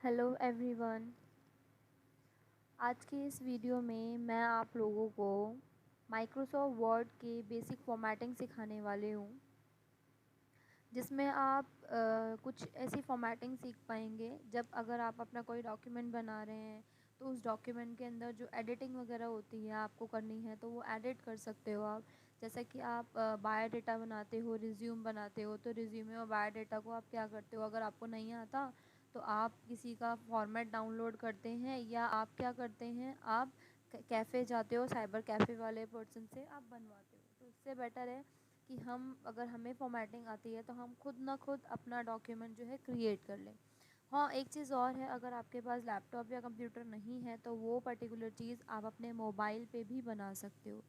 Hello everyone. आज की इस वीडियो में मैं आप लोगों को माइक्रोसॉफ्ट वर्ड के बेसिक फॉर्मेटिंग सिखाने वाले हूँ, जिसमें आप कुछ ऐसी फॉर्मेटिंग सीख पाएंगे जब अगर आप अपना कोई डॉक्यूमेंट बना रहे हैं तो उस डॉक्यूमेंट के अंदर जो एडिटिंग वगैरह होती है आपको करनी है तो वो एडिट कर सकते हो आप। जैसा कि आप बायोडाटा बनाते हो, रिज्यूम बनाते हो, तो रिज्यूमे और बायोडाटा को आप क्या करते हो, अगर आपको नहीं आता तो आप किसी का फॉर्मेट डाउनलोड करते हैं या आप क्या करते हैं, आप कैफ़े जाते हो, साइबर कैफ़े वाले पर्सन से आप बनवाते हो। तो इससे बेटर है कि हम अगर हमें फॉर्मेटिंग आती है तो हम खुद ना खुद अपना डॉक्यूमेंट जो है क्रिएट कर लें। हाँ, एक चीज़ और है, अगर आपके पास लैपटॉप या कंप्यूटर नहीं है तो वो पर्टिकुलर चीज़ आप अपने मोबाइल पे भी बना सकते हो।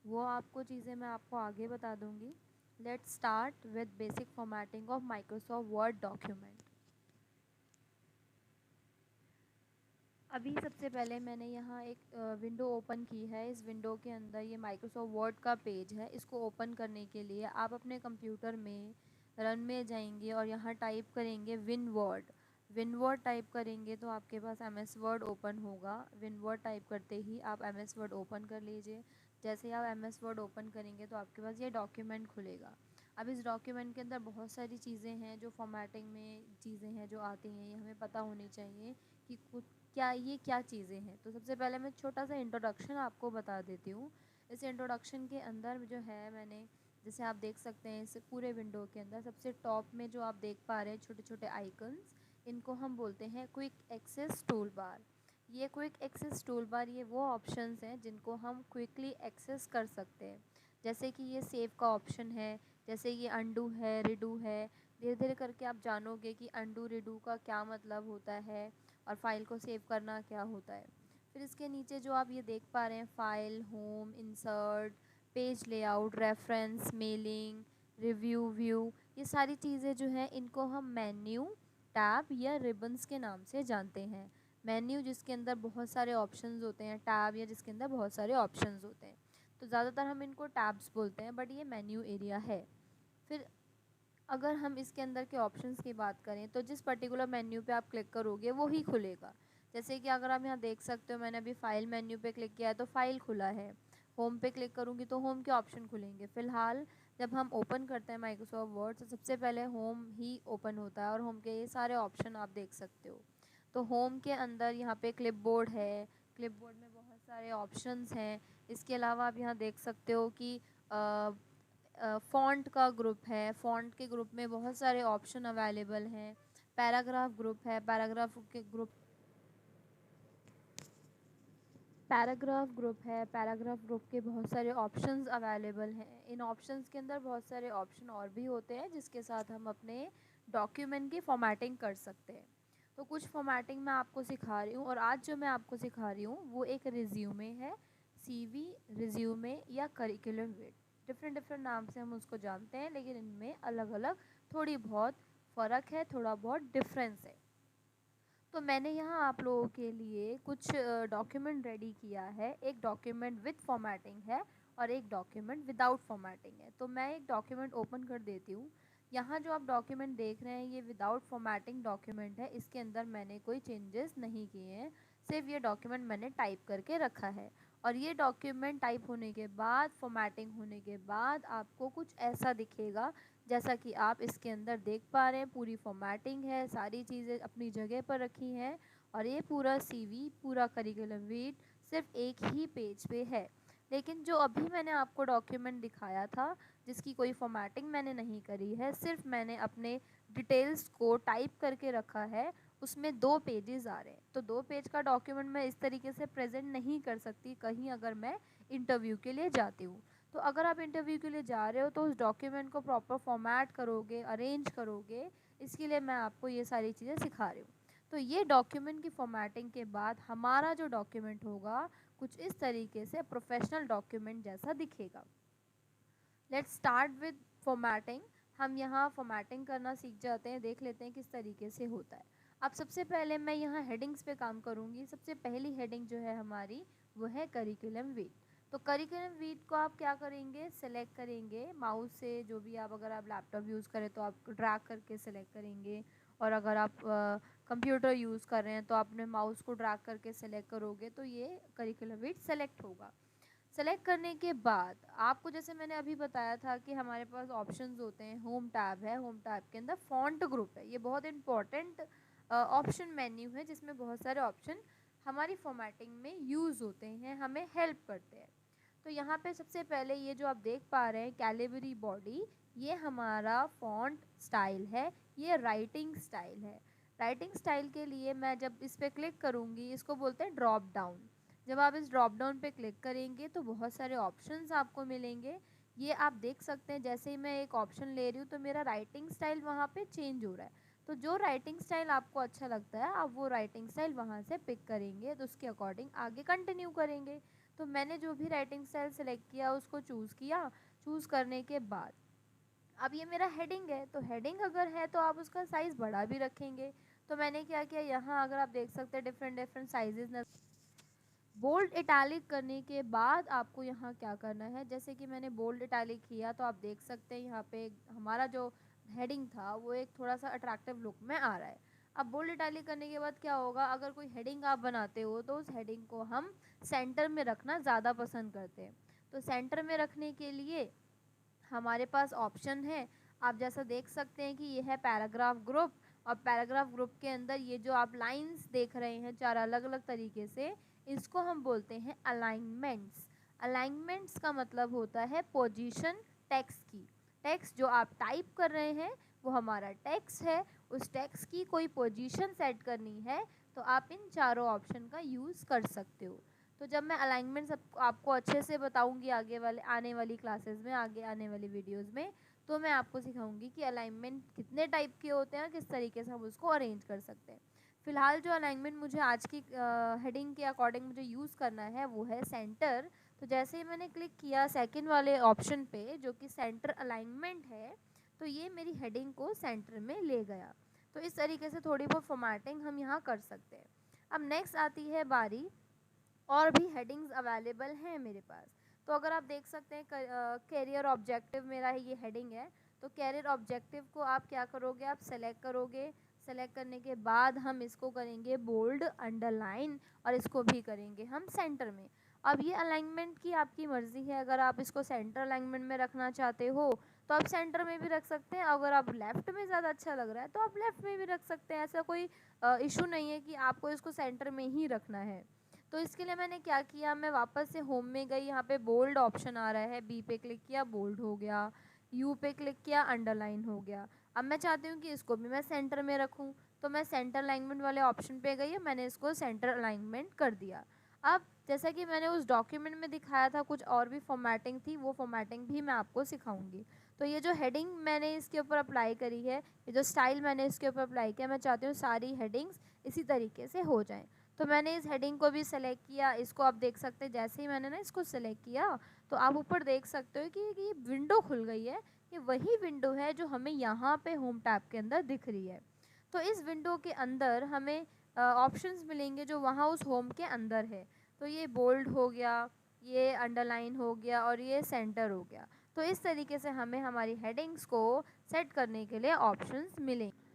वो आपको चीज़ें मैं आपको आगे बता दूँगी। Let's start with basic formatting of Microsoft word document. अभी सबसे पहले मैंने यहाँ एक विंडो ओपन की है। इस विंडो के अंदर ये माइक्रोसॉफ्ट वर्ड का पेज है। इसको ओपन करने के लिए आप अपने कंप्यूटर में रन में जाएंगे और यहाँ टाइप करेंगे विनवर्ड। विनवर्ड टाइप करेंगे तो आपके पास एम एस वर्ड ओपन होगा। विनवर्ड टाइप करते ही आप एम एस वर्ड ओपन कर लीजिए। जैसे ही आप एम एस वर्ड ओपन करेंगे तो आपके पास ये डॉक्यूमेंट खुलेगा। अब इस डॉक्यूमेंट के अंदर बहुत सारी चीज़ें हैं जो फॉर्मेटिंग में चीज़ें हैं जो आती हैं, ये हमें पता होनी चाहिए कि कुछ क्या चीज़ें हैं। तो सबसे पहले मैं छोटा सा इंट्रोडक्शन आपको बता देती हूँ। इस इंट्रोडक्शन के अंदर जो है मैंने, जैसे आप देख सकते हैं इस पूरे विंडो के अंदर सबसे टॉप में जो आप देख पा रहे हैं छोटे छोटे आइकन्स, इनको हम बोलते हैं क्विक एक्सेस टूल बार। ये क्विक एक्सेस टूल बार ये वो ऑप्शंस हैं जिनको हम क्विकली एक्सेस कर सकते हैं। जैसे कि ये सेव का ऑप्शन है, जैसे ये अंडू है, रिडू है। धीरे धीरे करके आप जानोगे कि अंडू रिडू का क्या मतलब होता है और फाइल को सेव करना क्या होता है। फिर इसके नीचे जो आप ये देख पा रहे हैं, file, home, insert, page layout, reference, mailing, review, view, ये सारी चीज़ें जो हैं इनको हम मेन्यू, टैब या रिबन्स के नाम से जानते हैं। मेन्यू जिसके अंदर बहुत सारे ऑप्शंस होते हैं, टैब या जिसके अंदर बहुत सारे ऑप्शंस होते हैं। तो ज़्यादातर हम इनको टैब्स बोलते हैं, बट ये मेन्यू एरिया है। फिर अगर हम इसके अंदर के ऑप्शंस की बात करें तो जिस पर्टिकुलर मेन्यू पे आप क्लिक करोगे वो ही खुलेगा। जैसे कि अगर आप यहाँ देख सकते हो, मैंने अभी फाइल मेन्यू पे क्लिक किया है तो फाइल खुला है। होम पे क्लिक करूँगी तो होम के ऑप्शन खुलेंगे। फ़िलहाल जब हम ओपन करते हैं माइक्रोसॉफ्ट वर्ड तो सबसे पहले होम ही ओपन होता है और होम के ये सारे ऑप्शन आप देख सकते हो। तो होम के अंदर यहाँ पे क्लिपबोर्ड है। क्लिपबोर्ड में बहुत सारे ऑप्शंस हैं। इसके अलावा आप यहाँ देख सकते हो कि फ़ॉन्ट का ग्रुप है। फ़ॉन्ट के ग्रुप में बहुत सारे ऑप्शन अवेलेबल हैं। पैराग्राफ ग्रुप है। पैराग्राफ ग्रुप के बहुत सारे ऑप्शंस अवेलेबल हैं। इन ऑप्शंस के अंदर बहुत सारे ऑप्शन और भी होते हैं जिसके साथ हम अपने डॉक्यूमेंट की फॉर्मेटिंग कर सकते हैं। तो कुछ फॉर्मेटिंग मैं आपको सिखा रही हूँ और आज जो मैं आपको सिखा रही हूँ वो एक रिज्यूमे है। सीवी, रिज्यूमे या करिकुलम विड, डिफरेंट डिफरेंट नाम से हम उसको जानते हैं, लेकिन इनमें अलग अलग थोड़ी बहुत फ़र्क है, थोड़ा बहुत डिफरेंस है। तो मैंने यहाँ आप लोगों के लिए कुछ डॉक्यूमेंट रेडी किया है। एक डॉक्यूमेंट विद फॉर्मेटिंग है और एक डॉक्यूमेंट विदाउट फॉर्मेटिंग है। तो मैं एक डॉक्यूमेंट ओपन कर देती हूँ। यहाँ जो आप डॉक्यूमेंट देख रहे हैं ये विदाउट फॉर्मेटिंग डॉक्यूमेंट है। इसके अंदर मैंने कोई चेंजेस नहीं किए हैं, सिर्फ ये डॉक्यूमेंट मैंने टाइप करके रखा है। और ये डॉक्यूमेंट टाइप होने के बाद, फॉर्मेटिंग होने के बाद आपको कुछ ऐसा दिखेगा जैसा कि आप इसके अंदर देख पा रहे हैं। पूरी फॉर्मेटिंग है, सारी चीज़ें अपनी जगह पर रखी हैं और ये पूरा सीवी, पूरा करिकुलम वीट सिर्फ एक ही पेज पे है। लेकिन जो अभी मैंने आपको डॉक्यूमेंट दिखाया था जिसकी कोई फॉर्मेटिंग मैंने नहीं करी है, सिर्फ मैंने अपने डिटेल्स को टाइप करके रखा है, उसमें 2 पेजेस आ रहे हैं। तो 2 पेज का डॉक्यूमेंट मैं इस तरीके से प्रेजेंट नहीं कर सकती कहीं अगर मैं इंटरव्यू के लिए जाती हूँ। तो अगर आप इंटरव्यू के लिए जा रहे हो तो उस डॉक्यूमेंट को प्रॉपर फॉर्मेट करोगे, अरेंज करोगे, इसके लिए मैं आपको ये सारी चीज़ें सिखा रही हूँ। तो ये डॉक्यूमेंट की फॉर्मेटिंग के बाद हमारा जो डॉक्यूमेंट होगा कुछ इस तरीके से प्रोफेशनल डॉक्यूमेंट जैसा दिखेगा। Let's start with formatting. हम यहाँ फॉर्मेटिंग करना सीख जाते हैं, देख लेते हैं किस तरीके से होता है। अब सबसे पहले मैं यहाँ हेडिंग्स पे काम करूँगी। सबसे पहली हेडिंग जो है हमारी वो है करिकुलम वीक। तो करिकुलम वीक को आप क्या करेंगे, सेलेक्ट करेंगे माउस से, जो भी आप, अगर आप लैपटॉप यूज़ करें तो आप ड्रैग करके सेलेक्ट करेंगे और अगर आप कंप्यूटर यूज़ कर रहे हैं तो आपने माउस को ड्रैग करके सेलेक्ट करोगे तो ये करिकुलम विड्थ सेलेक्ट होगा। सेलेक्ट करने के बाद आपको, जैसे मैंने अभी बताया था कि हमारे पास ऑप्शंस होते हैं, होम टैब है, होम टैब के अंदर फॉन्ट ग्रुप है। ये बहुत इंपॉर्टेंट ऑप्शन मेन्यू है जिसमें बहुत सारे ऑप्शन हमारी फॉर्मेटिंग में यूज़ होते हैं, हमें हेल्प करते हैं। तो यहाँ पे सबसे पहले ये जो आप देख पा रहे हैं कैलिबरी बॉडी, ये हमारा फॉन्ट स्टाइल है, ये राइटिंग स्टाइल है। राइटिंग स्टाइल के लिए मैं जब इस पर क्लिक करूँगी, इसको बोलते हैं ड्रॉप डाउन। जब आप इस ड्रॉप डाउन पे क्लिक करेंगे तो बहुत सारे ऑप्शंस आपको मिलेंगे। ये आप देख सकते हैं, जैसे ही मैं एक ऑप्शन ले रही हूँ तो मेरा राइटिंग स्टाइल वहाँ पे चेंज हो रहा है। तो जो राइटिंग स्टाइल आपको अच्छा लगता है आप वो राइटिंग स्टाइल वहाँ से पिक करेंगे, तो उसके अकॉर्डिंग आगे कंटिन्यू करेंगे। तो मैंने जो भी राइटिंग स्टाइल सेलेक्ट किया उसको चूज़ किया। चूज़ करने के बाद अब ये मेरा हेडिंग है, तो हेडिंग अगर है तो आप उसका साइज़ बड़ा भी रखेंगे। तो मैंने क्या किया, यहाँ अगर आप देख सकते हैं different different sizes. Bold italic करने के बाद आपको यहाँ क्या करना है, जैसे कि मैंने बोल्ड इटैलिक किया तो आप देख सकते हैं यहाँ पे हमारा जो हेडिंग था वो एक थोड़ा सा अट्रैक्टिव लुक में आ रहा है। अब बोल्ड इटैलिक करने के बाद क्या होगा, अगर कोई हेडिंग आप बनाते हो तो उस हेडिंग को हम सेंटर में रखना ज़्यादा पसंद करते हैं। तो सेंटर में रखने के लिए हमारे पास ऑप्शन है। आप जैसा देख सकते हैं कि ये है पैराग्राफ ग्रुप, और पैराग्राफ ग्रुप के अंदर ये जो आप लाइंस देख रहे हैं 4 अलग अलग तरीके से, इसको हम बोलते हैं अलाइनमेंट्स। अलाइनमेंट्स का मतलब होता है पोजीशन टेक्स्ट की। टेक्स्ट जो आप टाइप कर रहे हैं वो हमारा टेक्स्ट है, उस टेक्स्ट की कोई पोजीशन सेट करनी है तो आप इन चारों ऑप्शन का यूज़ कर सकते हो। तो जब मैं अलाइनमेंट सब आपको अच्छे से बताऊंगी आगे वाले आने वाली क्लासेस में, आगे आने वाली वीडियोस में, तो मैं आपको सिखाऊंगी कि अलाइनमेंट कितने टाइप के होते हैं, किस तरीके से हम उसको अरेंज कर सकते हैं। फिलहाल जो अलाइनमेंट मुझे आज की हेडिंग के अकॉर्डिंग मुझे यूज़ करना है वो है सेंटर। तो जैसे ही मैंने क्लिक किया सेकंड वाले ऑप्शन पे जो कि सेंटर अलाइनमेंट है, तो ये मेरी हेडिंग को सेंटर में ले गया। तो इस तरीके से थोड़ी बहुत फॉर्मेटिंग हम यहाँ कर सकते हैं। अब नेक्स्ट आती है बारी, और भी हेडिंग्स अवेलेबल हैं मेरे पास। तो अगर आप देख सकते हैं कैरियर ऑब्जेक्टिव मेरा ये हेडिंग है। तो कैरियर ऑब्जेक्टिव को आप क्या करोगे, आप सेलेक्ट करोगे। सेलेक्ट करने के बाद हम इसको करेंगे बोल्ड, अंडरलाइन, और इसको भी करेंगे हम सेंटर में। अब ये अलाइनमेंट की आपकी मर्ज़ी है, अगर आप इसको सेंटर अलाइनमेंट में रखना चाहते हो तो आप सेंटर में भी रख सकते हैं, अगर आप लेफ़्ट में ज़्यादा अच्छा लग रहा है तो आप लेफ़्ट में भी रख सकते हैं। ऐसा कोई इशू नहीं है कि आपको इसको सेंटर में ही रखना है। तो इसके लिए मैंने क्या किया, मैं वापस से होम में गई, यहाँ पे बोल्ड ऑप्शन आ रहा है, बी पे क्लिक किया बोल्ड हो गया, यू पे क्लिक किया अंडरलाइन हो गया। अब मैं चाहती हूँ कि इसको भी मैं सेंटर में रखूँ, तो मैं सेंटर अलाइनमेंट वाले ऑप्शन पे गई, मैंने इसको सेंटर अलाइनमेंट कर दिया। अब जैसा कि मैंने उस डॉक्यूमेंट में दिखाया था कुछ और भी फॉर्मेटिंग थी, वो फॉर्मेटिंग भी मैं आपको सिखाऊंगी। तो ये जो हेडिंग मैंने इसके ऊपर अप्लाई करी है, ये जो स्टाइल मैंने इसके ऊपर अप्लाई किया, मैं चाहती हूँ सारी हेडिंग्स इसी तरीके से हो जाएं। तो मैंने इस हेडिंग को भी सेलेक्ट किया, इसको आप देख सकते हैं जैसे ही मैंने ना इसको सेलेक्ट किया तो आप ऊपर देख सकते हो कि ये विंडो खुल गई है। ये वही विंडो है जो हमें यहाँ पे होम टैब के अंदर दिख रही है। तो इस विंडो के अंदर हमें ऑप्शंस मिलेंगे जो वहाँ उस होम के अंदर है। तो ये बोल्ड हो गया, ये अंडरलाइन हो गया, और ये सेंटर हो गया। तो इस तरीके से हमें हमारी हेडिंग्स को सेट करने के लिए ऑप्शंस मिलेंगे।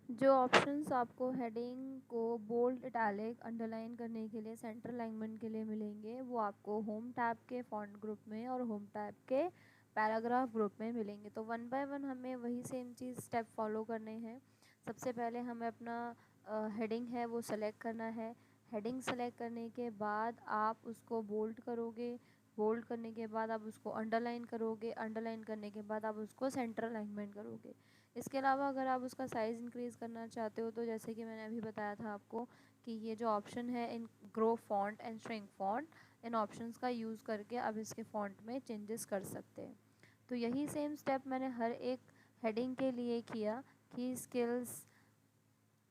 जो ऑप्शंस आपको हेडिंग को बोल्ड, इटैलिक, अंडरलाइन करने के लिए, सेंटर अलाइनमेंट के लिए मिलेंगे, वो आपको होम टैब के फॉन्ट ग्रुप में और होम टैब के पैराग्राफ ग्रुप में मिलेंगे। तो वन बाय वन हमें वही सेम चीज़ स्टेप फॉलो करने हैं। सबसे पहले हमें अपना हेडिंग है वो सेलेक्ट करना है। हेडिंग सेलेक्ट करने के बाद आप उसको बोल्ड करोगे, बोल्ड करने के बाद आप उसको अंडरलाइन करोगे, अंडरलाइन करने के बाद आप उसको सेंटर अलाइनमेंट करोगे। इसके अलावा अगर आप उसका साइज़ इंक्रीज़ करना चाहते हो तो जैसे कि मैंने अभी बताया था आपको कि ये जो ऑप्शन है इन grow font and shrink font, इन ऑप्शंस का यूज़ करके अब इसके फॉन्ट में चेंजेस कर सकते हैं। तो यही सेम स्टेप मैंने हर एक हेडिंग के लिए किया कि स्किल्स,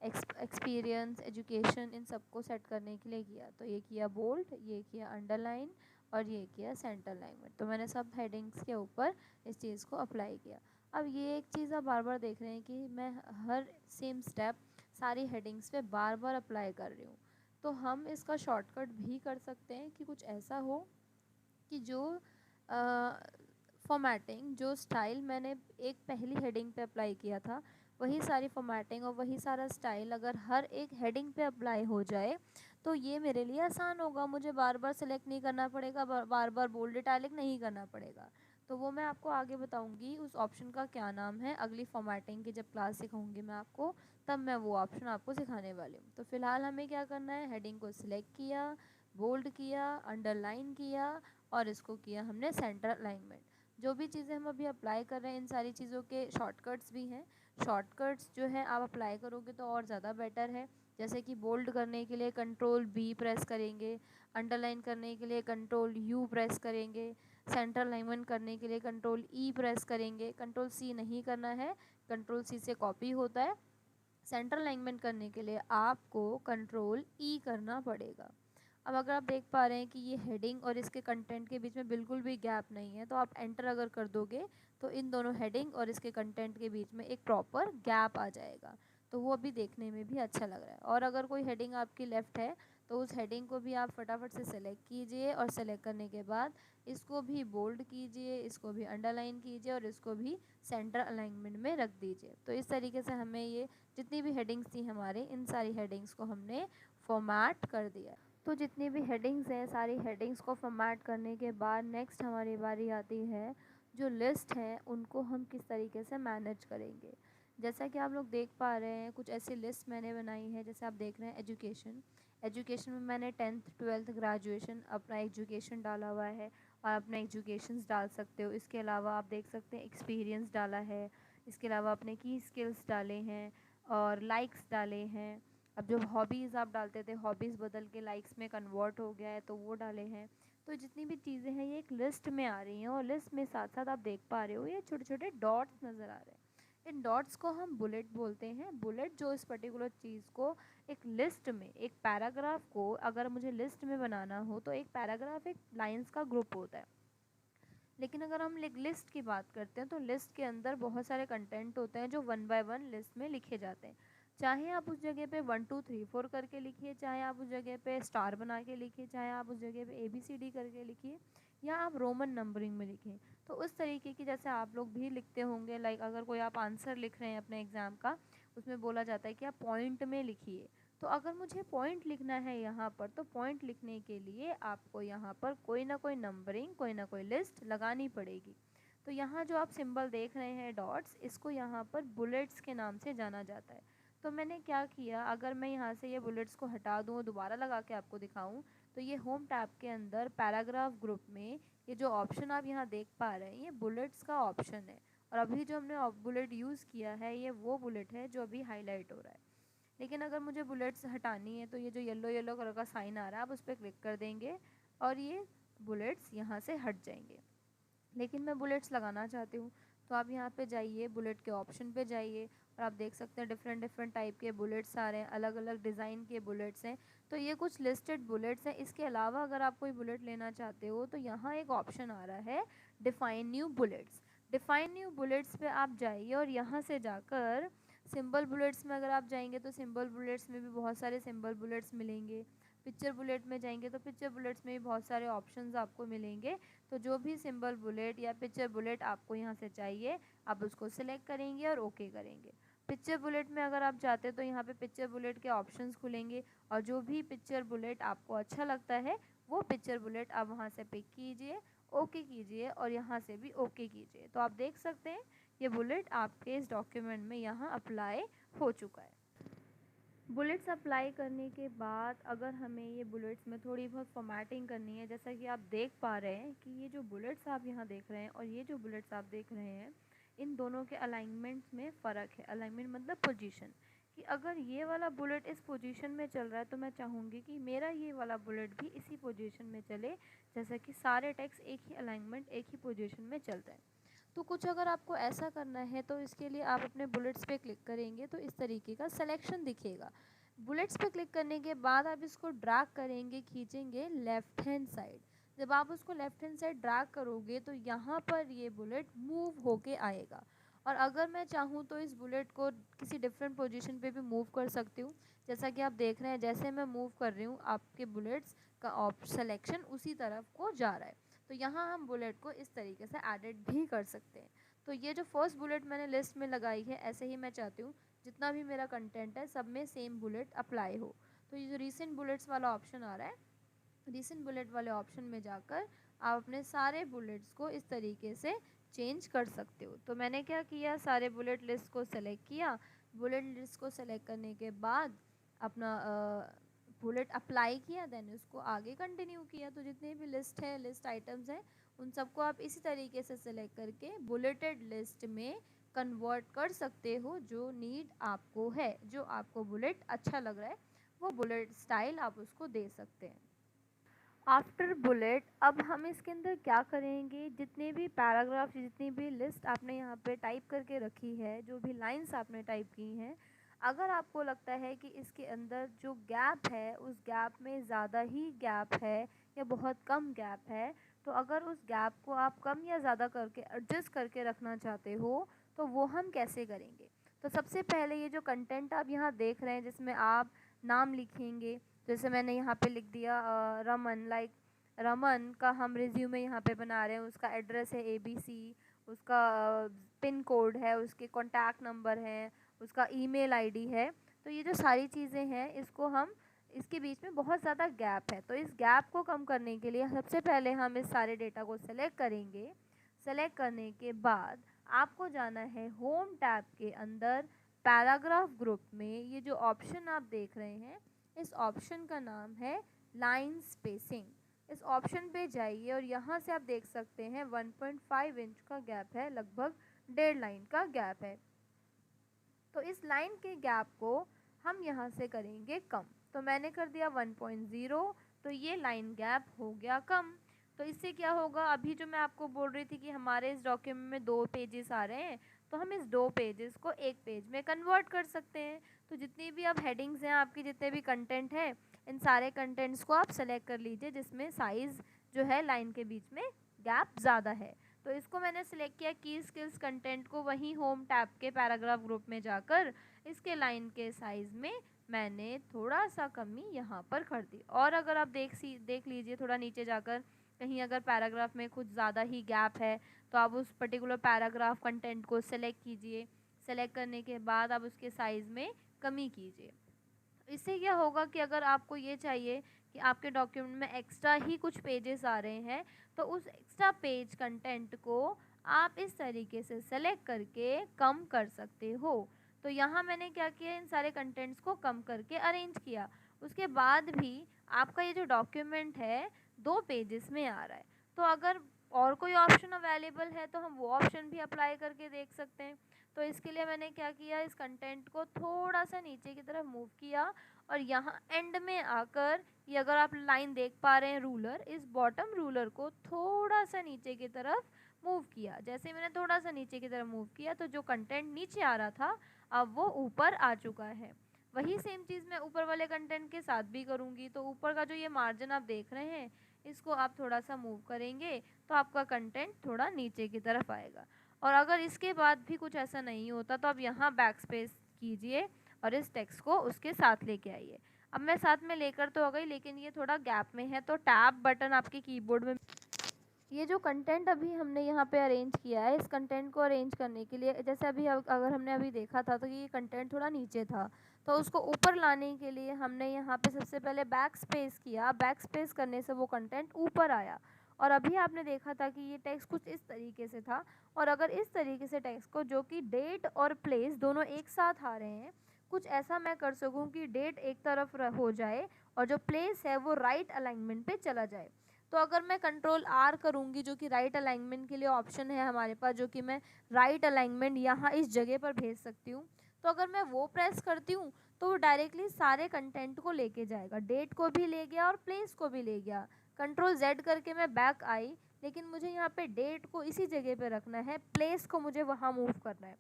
एक्सपीरियंस, एजुकेशन, इन सबको सेट करने के लिए किया। तो ये किया बोल्ड, ये किया अंडरलाइन, और ये किया सेंटर अलाइनमेंट। तो मैंने सब हेडिंग्स के ऊपर इस चीज़ को अप्लाई किया। अब ये एक चीज़ आप बार बार देख रहे हैं कि मैं हर सेम स्टेप सारी हेडिंग्स पे बार बार अप्लाई कर रही हूँ। तो हम इसका शॉर्टकट भी कर सकते हैं कि कुछ ऐसा हो कि जो फॉर्मेटिंग, जो स्टाइल मैंने एक पहली हेडिंग पे अप्लाई किया था वही सारी फॉर्मेटिंग और वही सारा स्टाइल अगर हर एक हेडिंग पे अप्लाई हो जाए तो ये मेरे लिए आसान होगा, मुझे बार बार सेलेक्ट नहीं करना पड़ेगा, बार बार बोल्ड इटैलिक नहीं करना पड़ेगा। तो वो मैं आपको आगे बताऊंगी उस ऑप्शन का क्या नाम है, अगली फॉर्मेटिंग की जब क्लास सिखाऊंगी मैं आपको, तब मैं वो ऑप्शन आपको सिखाने वाली हूँ। तो फिलहाल हमें क्या करना है, हेडिंग को सिलेक्ट किया, बोल्ड किया, अंडरलाइन किया और इसको किया हमने सेंटर अलाइनमेंट। जो भी चीज़ें हम अभी अप्लाई कर रहे हैं इन सारी चीज़ों के शॉर्टकट्स भी हैं, शॉर्टकट्स जो है आप अप्लाई करोगे तो और ज़्यादा बेटर है। जैसे कि बोल्ड करने के लिए कंट्रोल बी प्रेस करेंगे, अंडरलाइन करने के लिए कंट्रोल यू प्रेस करेंगे, सेंटर अलाइनमेंट करने के लिए कंट्रोल ई प्रेस करेंगे, कंट्रोल सी नहीं करना है, कंट्रोल सी से कॉपी होता है। सेंटर अलाइनमेंट करने के लिए आपको कंट्रोल ई करना पड़ेगा। अब अगर आप देख पा रहे हैं कि ये हेडिंग और इसके कंटेंट के बीच में बिल्कुल भी गैप नहीं है, तो आप एंटर अगर कर दोगे तो इन दोनों हेडिंग और इसके कंटेंट के बीच में एक प्रॉपर गैप आ जाएगा, तो वो अभी देखने में भी अच्छा लग रहा है। और अगर कोई हेडिंग आपकी लेफ़्ट है तो उस हेडिंग को भी आप फटाफट से सेलेक्ट कीजिए और सेलेक्ट करने के बाद इसको भी बोल्ड कीजिए, इसको भी अंडरलाइन कीजिए और इसको भी सेंटर अलाइनमेंट में रख दीजिए। तो इस तरीके से हमें ये जितनी भी हेडिंग्स थी हमारे, इन सारी हेडिंग्स को हमने फॉर्मेट कर दिया। तो जितनी भी हेडिंग्स हैं सारी हेडिंग्स को फॉर्मेट करने के बाद नेक्स्ट हमारी बारी आती है जो लिस्ट है उनको हम किस तरीके से मैनेज करेंगे। जैसा कि आप लोग देख पा रहे हैं कुछ ऐसी लिस्ट मैंने बनाई है, जैसे आप देख रहे हैं एजुकेशन, एजुकेशन में मैंने 10th 12th ग्रेजुएशन अपना एजुकेशन डाला हुआ है और अपने एजुकेशंस डाल सकते हो। इसके अलावा आप देख सकते हैं एक्सपीरियंस डाला है, इसके अलावा अपने की स्किल्स डाले हैं और लाइक्स डाले हैं। अब जो हॉबीज़ आप डालते थे हॉबीज़ बदल के लाइक्स में कन्वर्ट हो गया है तो वो डाले हैं। तो जितनी भी चीज़ें हैं ये एक लिस्ट में आ रही हैं और लिस्ट में साथ साथ आप देख पा रहे हो ये छोटे छोटे डॉट्स नज़र आ रहे हैं। इन डॉट्स को हम बुलेट बोलते हैं। बुलेट जो इस पर्टिकुलर चीज़ को एक लिस्ट में, एक पैराग्राफ को अगर मुझे लिस्ट में बनाना हो तो एक पैराग्राफ एक लाइंस का ग्रुप होता है, लेकिन अगर हम लिस्ट की बात करते हैं तो लिस्ट के अंदर बहुत सारे कंटेंट होते हैं जो 1 बाय 1 लिस्ट में लिखे जाते हैं। चाहे आप उस जगह पे 1 2 3 4 करके लिखिए, चाहे आप उस जगह पे स्टार बना के लिखिए, चाहे आप उस जगह पे ABCD करके लिखिए या आप रोमन नंबरिंग में लिखें। तो उस तरीके की जैसे आप लोग भी लिखते होंगे, लाइक अगर कोई आप आंसर लिख रहे हैं अपने एग्ज़ाम का, उसमें बोला जाता है कि आप पॉइंट में लिखिए। तो अगर मुझे पॉइंट लिखना है यहाँ पर तो पॉइंट लिखने के लिए आपको यहाँ पर कोई ना कोई नंबरिंग, कोई ना कोई लिस्ट लगानी पड़ेगी। तो यहाँ जो आप सिंबल देख रहे हैं डॉट्स, इसको यहाँ पर बुलेट्स के नाम से जाना जाता है। तो मैंने क्या किया, अगर मैं यहाँ से ये बुलेट्स को हटा दूँ और दोबारा लगा के आपको दिखाऊँ तो ये होम टैब के अंदर पैराग्राफ ग्रुप में ये जो ऑप्शन आप यहाँ देख पा रहे हैं ये बुलेट्स का ऑप्शन है। और अभी जो हमने बुलेट यूज़ किया है ये वो बुलेट है जो अभी हाईलाइट हो रहा है। लेकिन अगर मुझे बुलेट्स हटानी है तो ये जो येलो येलो कलर का साइन आ रहा है आप उस पर क्लिक कर देंगे और ये बुलेट्स यहाँ से हट जाएंगे। लेकिन मैं बुलेट्स लगाना चाहती हूँ तो आप यहाँ पे जाइए, बुलेट के ऑप्शन पे जाइए और आप देख सकते हैं डिफरेंट डिफरेंट टाइप के बुलेट्स आ रहे हैं, अलग अलग डिज़ाइन के बुलेट्स हैं। तो ये कुछ लिस्टेड बुलेट्स हैं। इसके अलावा अगर आप कोई बुलेट लेना चाहते हो तो यहाँ एक ऑप्शन आ रहा है define new bullets. Define new bullets पे आप जाइए और यहाँ से जाकर सिंबल बुलेट्स में अगर आप जाएंगे तो सिंबल बुलेट्स में भी बहुत सारे सिंबल बुलेट्स मिलेंगे। पिक्चर बुलेट में जाएंगे तो पिक्चर बुलेट्स में भी बहुत सारे ऑप्शंस आपको मिलेंगे। तो जो भी सिंबल बुलेट या पिक्चर बुलेट आपको यहाँ से चाहिए आप उसको सिलेक्ट करेंगे और ओके करेंगे। पिक्चर बुलेट में अगर आप चाहते तो यहाँ पे पिक्चर बुलेट के ऑप्शंस खुलेंगे और जो भी पिक्चर बुलेट आपको अच्छा लगता है वो पिक्चर बुलेट आप वहाँ से पिक कीजिए, ओके कीजिए और यहाँ से भी ओके कीजिए। तो आप देख सकते हैं ये बुलेट आपके इस डॉक्यूमेंट में यहाँ अप्लाई हो चुका है। बुलेट्स अप्लाई करने के बाद अगर हमें ये बुलेट्स में थोड़ी बहुत फॉर्मेटिंग करनी है, जैसा कि आप देख पा रहे हैं कि ये जो बुलेट्स आप यहाँ देख रहे हैं और ये जो बुलेट्स आप देख रहे हैं इन दोनों के अलाइनमेंट्स में फ़र्क है। अलाइनमेंट मतलब पोजीशन, कि अगर ये वाला बुलेट इस पोजीशन में चल रहा है तो मैं चाहूँगी कि मेरा ये वाला बुलेट भी इसी पोजीशन में चले, जैसा कि सारे टेक्स्ट एक ही अलाइनमेंट एक ही पोजीशन में चलता है। तो कुछ अगर आपको ऐसा करना है तो इसके लिए आप अपने बुलेट्स पे क्लिक करेंगे तो इस तरीके का सिलेक्शन दिखेगा। बुलेट्स पे क्लिक करने के बाद आप इसको ड्रैग करेंगे, खींचेंगे लेफ़्ट हैंड साइड। जब आप उसको लेफ़्ट हैंड साइड ड्रैग करोगे तो यहाँ पर ये बुलेट मूव होके आएगा। और अगर मैं चाहूँ तो इस बुलेट को किसी डिफरेंट पोजीशन पे भी मूव कर सकती हूँ। जैसा कि आप देख रहे हैं जैसे मैं मूव कर रही हूँ आपके बुलेट्स का सिलेक्शन उसी तरफ को जा रहा है। तो यहाँ हम बुलेट को इस तरीके से एडिट भी कर सकते हैं। तो ये जो फर्स्ट बुलेट मैंने लिस्ट में लगाई है, ऐसे ही मैं चाहती हूँ जितना भी मेरा कंटेंट है सब में सेम बुलेट अप्लाई हो। तो ये जो रीसेंट बुलेट्स वाला ऑप्शन आ रहा है, रीसेंट बुलेट वाले ऑप्शन में जाकर आप अपने सारे बुलेट्स को इस तरीके से चेंज कर सकते हो। तो मैंने क्या किया, सारे बुलेट लिस्ट को सेलेक्ट किया। बुलेट लिस्ट को सेलेक्ट करने के बाद अपना बुलेट अप्लाई किया, देन उसको आगे कंटिन्यू किया। तो जितने भी लिस्ट है, लिस्ट आइटम्स हैं, उन सबको आप इसी तरीके से सेलेक्ट करके बुलेटेड लिस्ट में कन्वर्ट कर सकते हो, जो नीड आपको है, जो आपको बुलेट अच्छा लग रहा है वो बुलेट स्टाइल आप उसको दे सकते हैं। आफ्टर बुलेट अब हम इसके अंदर क्या करेंगे, जितने भी पैराग्राफ, जितनी भी लिस्ट आपने यहाँ पे टाइप करके रखी है, जो भी लाइंस आपने टाइप की हैं, अगर आपको लगता है कि इसके अंदर जो गैप है उस गैप में ज़्यादा ही गैप है या बहुत कम गैप है, तो अगर उस गैप को आप कम या ज़्यादा करके एडजस्ट करके रखना चाहते हो तो वो हम कैसे करेंगे। तो सबसे पहले ये जो कंटेंट आप यहाँ देख रहे हैं जिसमें आप नाम लिखेंगे, जैसे मैंने यहाँ पे लिख दिया रमन, लाइक रमन का हम रिज्यूमे यहाँ पे बना रहे हैं, उसका एड्रेस है ABC, उसका पिन कोड है, उसके कॉन्टैक्ट नंबर है, उसका ईमेल आईडी है। तो ये जो सारी चीज़ें हैं इसको हम, इसके बीच में बहुत ज़्यादा गैप है, तो इस गैप को कम करने के लिए सबसे पहले हम इस सारे डेटा को सेलेक्ट करेंगे। सेलेक्ट करने के बाद आपको जाना है होम टैब के अंदर, पैराग्राफ ग्रुप में ये जो ऑप्शन आप देख रहे हैं, इस ऑप्शन का नाम है लाइन स्पेसिंग। इस ऑप्शन पे जाइए और यहाँ से आप देख सकते हैं 1.5 इंच का गैप है, लगभग 1.5 लाइन का गैप है। तो इस लाइन के गैप को हम यहाँ से करेंगे कम। तो मैंने कर दिया 1.0, तो ये लाइन गैप हो गया कम। तो इससे क्या होगा, अभी जो मैं आपको बोल रही थी कि हमारे इस डॉक्यूमेंट में 2 पेजेस आ रहे हैं, तो हम इस 2 पेजेस को 1 पेज में कन्वर्ट कर सकते हैं। तो जितनी भी अब हेडिंग्स हैं आपकी, जितने भी कंटेंट है, इन सारे कंटेंट्स को आप सेलेक्ट कर लीजिए जिसमें साइज़ जो है लाइन के बीच में गैप ज़्यादा है। तो इसको मैंने सिलेक्ट किया की स्किल्स कंटेंट को, वहीं होम टैब के पैराग्राफ ग्रुप में जाकर इसके लाइन के साइज़ में मैंने थोड़ा सा कमी यहाँ पर कर दी। और अगर आप देख लीजिए थोड़ा नीचे जाकर, कहीं अगर पैराग्राफ में कुछ ज़्यादा ही गैप है तो आप उस पर्टिकुलर पैराग्राफ कंटेंट को सेलेक्ट कीजिए। सेलेक्ट करने के बाद आप उसके साइज़ में कमी कीजिए। इससे क्या होगा कि अगर आपको ये चाहिए कि आपके डॉक्यूमेंट में एक्स्ट्रा ही कुछ पेजेस आ रहे हैं, तो उस एक्स्ट्रा पेज कंटेंट को आप इस तरीके से सेलेक्ट करके कम कर सकते हो। तो यहाँ मैंने क्या किया, इन सारे कंटेंट्स को कम करके अरेंज किया। उसके बाद भी आपका ये जो डॉक्यूमेंट है 2 पेजेस में आ रहा है, तो अगर और कोई ऑप्शन अवेलेबल है तो हम वो ऑप्शन भी अप्लाई करके देख सकते हैं। तो इसके लिए मैंने क्या किया, इस कंटेंट को थोड़ा सा नीचे की तरफ मूव किया और यहाँ एंड में आकर, ये अगर आप लाइन देख पा रहे हैं रूलर, इस बॉटम रूलर को थोड़ा सा नीचे की तरफ मूव किया। जैसे मैंने थोड़ा सा नीचे की तरफ मूव किया तो जो कंटेंट नीचे आ रहा था अब वो ऊपर आ चुका है। वही सेम चीज़ मैं ऊपर वाले कंटेंट के साथ भी करूँगी। तो ऊपर का जो ये मार्जिन आप देख रहे हैं, इसको आप थोड़ा सा मूव करेंगे तो आपका कंटेंट थोड़ा नीचे की तरफ आएगा। और अगर इसके बाद भी कुछ ऐसा नहीं होता तो आप यहाँ बैक स्पेस कीजिए और इस टेक्स्ट को उसके साथ लेके आइए। अब मैं साथ में लेकर तो आ गई, लेकिन ये थोड़ा गैप में है, तो टैब बटन आपके कीबोर्ड में, ये जो कंटेंट अभी हमने यहाँ पे अरेंज किया है, इस कंटेंट को अरेंज करने के लिए, जैसे अभी अगर हमने अभी देखा था तो ये कंटेंट थोड़ा नीचे था, तो उसको ऊपर लाने के लिए हमने यहाँ पे सबसे पहले बैक स्पेस किया। बैक स्पेस करने से वो कंटेंट ऊपर आया। और अभी आपने देखा था कि ये टेक्स्ट कुछ इस तरीके से था, और अगर इस तरीके से टेक्स्ट को, जो कि डेट और प्लेस दोनों एक साथ आ रहे हैं, कुछ ऐसा मैं कर सकूँ कि डेट एक तरफ हो जाए और जो प्लेस है वो राइट अलाइनमेंट पे चला जाए। तो अगर मैं कंट्रोल R करूँगी, जो कि राइट अलाइनमेंट के लिए ऑप्शन है हमारे पास, जो कि मैं राइट अलाइनमेंट यहाँ इस जगह पर भेज सकती हूँ, तो अगर मैं वो प्रेस करती हूँ तो वो डायरेक्टली सारे कंटेंट को लेके जाएगा, डेट को भी ले गया और प्लेस को भी ले गया। कंट्रोल Z करके मैं बैक आई, लेकिन मुझे यहाँ पे डेट को इसी जगह पे रखना है, प्लेस को मुझे वहाँ मूव करना है।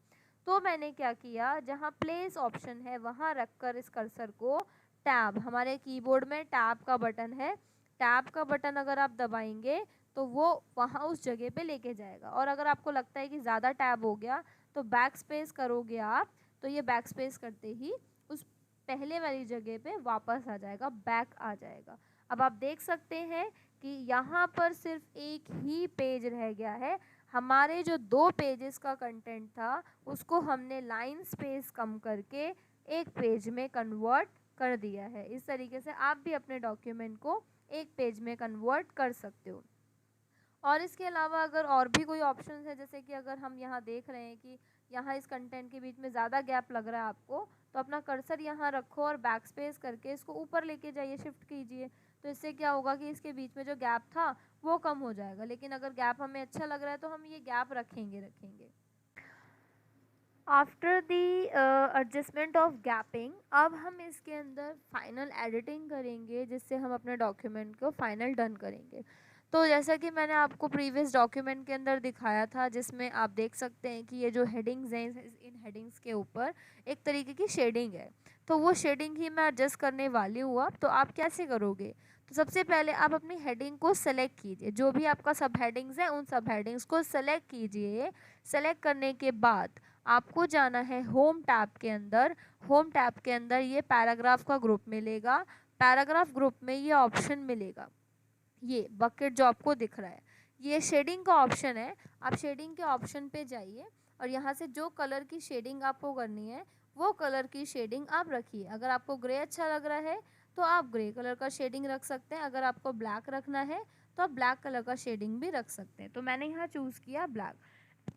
तो मैंने क्या किया, जहाँ प्लेस ऑप्शन है वहाँ रखकर इस कर्सर को टैब, हमारे कीबोर्ड में टैब का बटन है, टैब का बटन अगर आप दबाएंगे तो वो वहाँ उस जगह पे लेके जाएगा। और अगर आपको लगता है कि ज़्यादा टैब हो गया तो बैक स्पेस करोगे आप, तो ये बैक स्पेस करते ही उस पहले वाली जगह पे वापस आ जाएगा, बैक आ जाएगा। अब आप देख सकते हैं कि यहाँ पर सिर्फ एक ही पेज रह गया है, हमारे जो 2 पेजेस का कंटेंट था उसको हमने लाइन स्पेस कम करके एक पेज में कन्वर्ट कर दिया है। इस तरीके से आप भी अपने डॉक्यूमेंट को एक पेज में कन्वर्ट कर सकते हो। और इसके अलावा अगर और भी कोई ऑप्शन है, जैसे कि अगर हम यहाँ देख रहे हैं कि यहाँ इस कंटेंट के बीच में ज़्यादा गैप लग रहा है आपको, तो अपना कर्सर यहाँ रखो और बैक स्पेस करके इसको ऊपर लेके जाइए, शिफ्ट कीजिए। तो इससे क्या होगा कि इसके बीच में जो गैप था वो कम हो जाएगा। लेकिन अगर गैप हमें अच्छा लग रहा है तो हम ये गैप रखेंगे। After the adjustment of gapping, अब हम इसके अंदर फाइनल एडिटिंग करेंगे, जिससे हम अपने डॉक्यूमेंट को फाइनल डन करेंगे। तो जैसा कि मैंने आपको प्रीवियस डॉक्यूमेंट के अंदर दिखाया था, जिसमें आप देख सकते हैं कि ये जो हेडिंग्स हैं, इन हेडिंग्स के ऊपर एक तरीके की शेडिंग है। तो वो शेडिंग ही मैं एडजस्ट करने वाली हूँ। अब तो आप कैसे करोगे? तो सबसे पहले आप अपनी हेडिंग को सेलेक्ट कीजिए, जो भी आपका सब हेडिंग्स है उन सब हेडिंग्स को सेलेक्ट कीजिए। सेलेक्ट करने के बाद आपको जाना है होम टैब के अंदर। होम टैब के अंदर ये पैराग्राफ का ग्रुप मिलेगा। पैराग्राफ ग्रुप में ये ऑप्शन मिलेगा, ये बकेट जो आपको दिख रहा है, ये शेडिंग का ऑप्शन है। आप शेडिंग के ऑप्शन पे जाइए और यहाँ से जो कलर की शेडिंग आपको करनी है वो कलर की शेडिंग आप रखिए। अगर आपको ग्रे अच्छा लग रहा है तो आप ग्रे कलर का शेडिंग रख सकते हैं। अगर आपको ब्लैक रखना है तो आप ब्लैक कलर का शेडिंग भी रख सकते हैं। तो मैंने यहाँ चूज़ किया ब्लैक।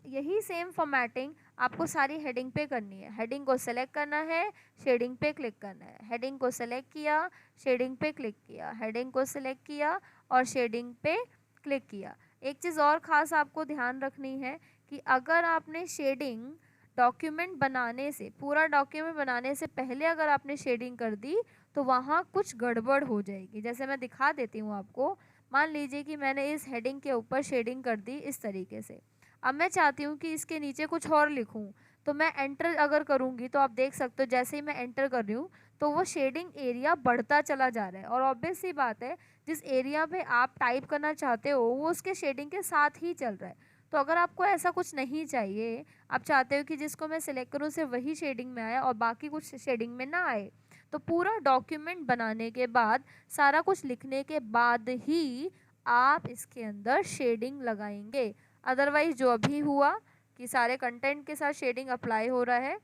यही सेम फॉर्मेटिंग आपको सारी हेडिंग पे करनी है। हेडिंग को सेलेक्ट करना है, शेडिंग पे क्लिक करना है। हेडिंग को सेलेक्ट किया, शेडिंग पे क्लिक किया, हेडिंग को सेलेक्ट किया और शेडिंग पे क्लिक किया। एक चीज़ और ख़ास आपको ध्यान रखनी है कि अगर आपने शेडिंग डॉक्यूमेंट बनाने से, पूरा डॉक्यूमेंट बनाने से पहले अगर आपने शेडिंग कर दी तो वहाँ कुछ गड़बड़ हो जाएगी। जैसे मैं दिखा देती हूँ आपको। मान लीजिए कि मैंने इस हेडिंग के ऊपर शेडिंग कर दी इस तरीके से। अब मैं चाहती हूँ कि इसके नीचे कुछ और लिखूँ, तो मैं एंटर अगर करूँगी तो आप देख सकते हो जैसे ही मैं एंटर कर रही हूँ तो वो शेडिंग एरिया बढ़ता चला जा रहा है। और ऑब्वियस सी बात है, जिस एरिया पे आप टाइप करना चाहते हो वो उसके शेडिंग के साथ ही चल रहा है। तो अगर आपको ऐसा कुछ नहीं चाहिए, आप चाहते हो कि जिसको मैं सिलेक्ट करूँ सिर्फ वही शेडिंग में आए और बाकी कुछ शेडिंग में ना आए, तो पूरा डॉक्यूमेंट बनाने के बाद, सारा कुछ लिखने के बाद ही आप इसके अंदर शेडिंग लगाएंगे। अदरवाइज जो अभी हुआ कि सारे कंटेंट के साथ शेडिंग अप्लाई हो रहा है,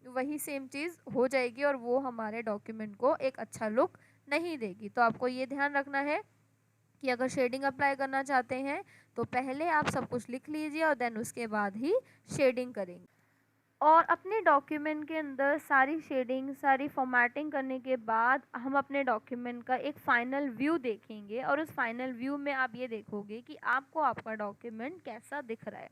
वही सेम चीज़ हो जाएगी और वो हमारे डॉक्यूमेंट को एक अच्छा लुक नहीं देगी। तो आपको ये ध्यान रखना है कि अगर शेडिंग अप्लाई करना चाहते हैं तो पहले आप सब कुछ लिख लीजिए और देन उसके बाद ही शेडिंग करेंगे। और अपने डॉक्यूमेंट के अंदर सारी शेडिंग, सारी फॉर्मेटिंग करने के बाद हम अपने डॉक्यूमेंट का एक फ़ाइनल व्यू देखेंगे। और उस फाइनल व्यू में आप ये देखोगे कि आपको आपका डॉक्यूमेंट कैसा दिख रहा है।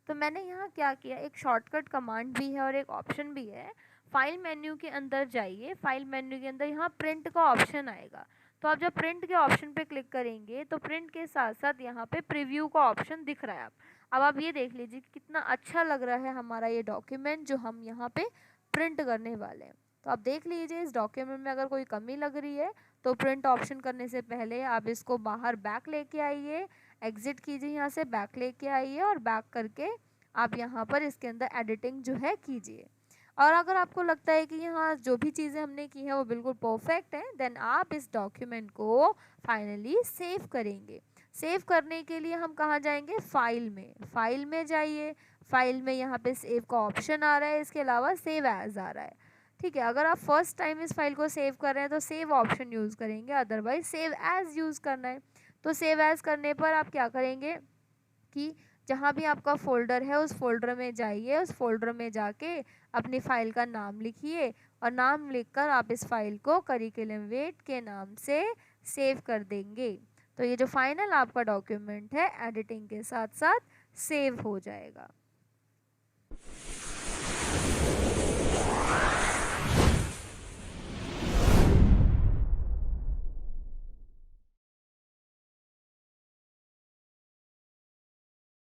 तो मैंने यहाँ क्या किया, एक शॉर्टकट कमांड भी है और एक ऑप्शन भी है। फाइल मेन्यू के अंदर जाइए। फाइल मेन्यू के अंदर यहाँ प्रिंट का ऑप्शन आएगा। तो आप जब प्रिंट के ऑप्शन पे क्लिक करेंगे तो प्रिंट के साथ साथ यहाँ पे प्रीव्यू का ऑप्शन दिख रहा है। अब आप ये देख लीजिए कि कितना अच्छा लग रहा है हमारा ये डॉक्यूमेंट जो हम यहाँ पे प्रिंट करने वाले हैं। तो आप देख लीजिए इस डॉक्यूमेंट में अगर कोई कमी लग रही है तो प्रिंट ऑप्शन करने से पहले आप इसको बाहर बैक लेके आइए, एग्जिट कीजिए, यहाँ से बैक लेके आइए और बैक करके आप यहाँ पर इसके अंदर एडिटिंग जो है कीजिए। और अगर आपको लगता है कि यहाँ जो भी चीज़ें हमने की हैं वो बिल्कुल परफेक्ट हैं, देन आप इस डॉक्यूमेंट को फाइनली सेव करेंगे। सेव करने के लिए हम कहाँ जाएंगे, फाइल में। फाइल में जाइए। फाइल में यहाँ पे सेव का ऑप्शन आ रहा है, इसके अलावा सेव एज आ रहा है। ठीक है, अगर आप फर्स्ट टाइम इस फाइल को सेव कर रहे हैं तो सेव ऑप्शन यूज़ करेंगे, अदरवाइज सेव एज यूज़ करना है। तो सेव एज करने पर आप क्या करेंगे कि जहाँ भी आपका फ़ोल्डर है उस फोल्डर में जाइए। उस फोल्डर में जाके अपनी फ़ाइल का नाम लिखिए और नाम लिखकर आप इस फाइल को करिकुलम वेट के नाम से सेव कर देंगे। तो ये जो फाइनल आपका डॉक्यूमेंट है एडिटिंग के साथ साथ सेव हो जाएगा।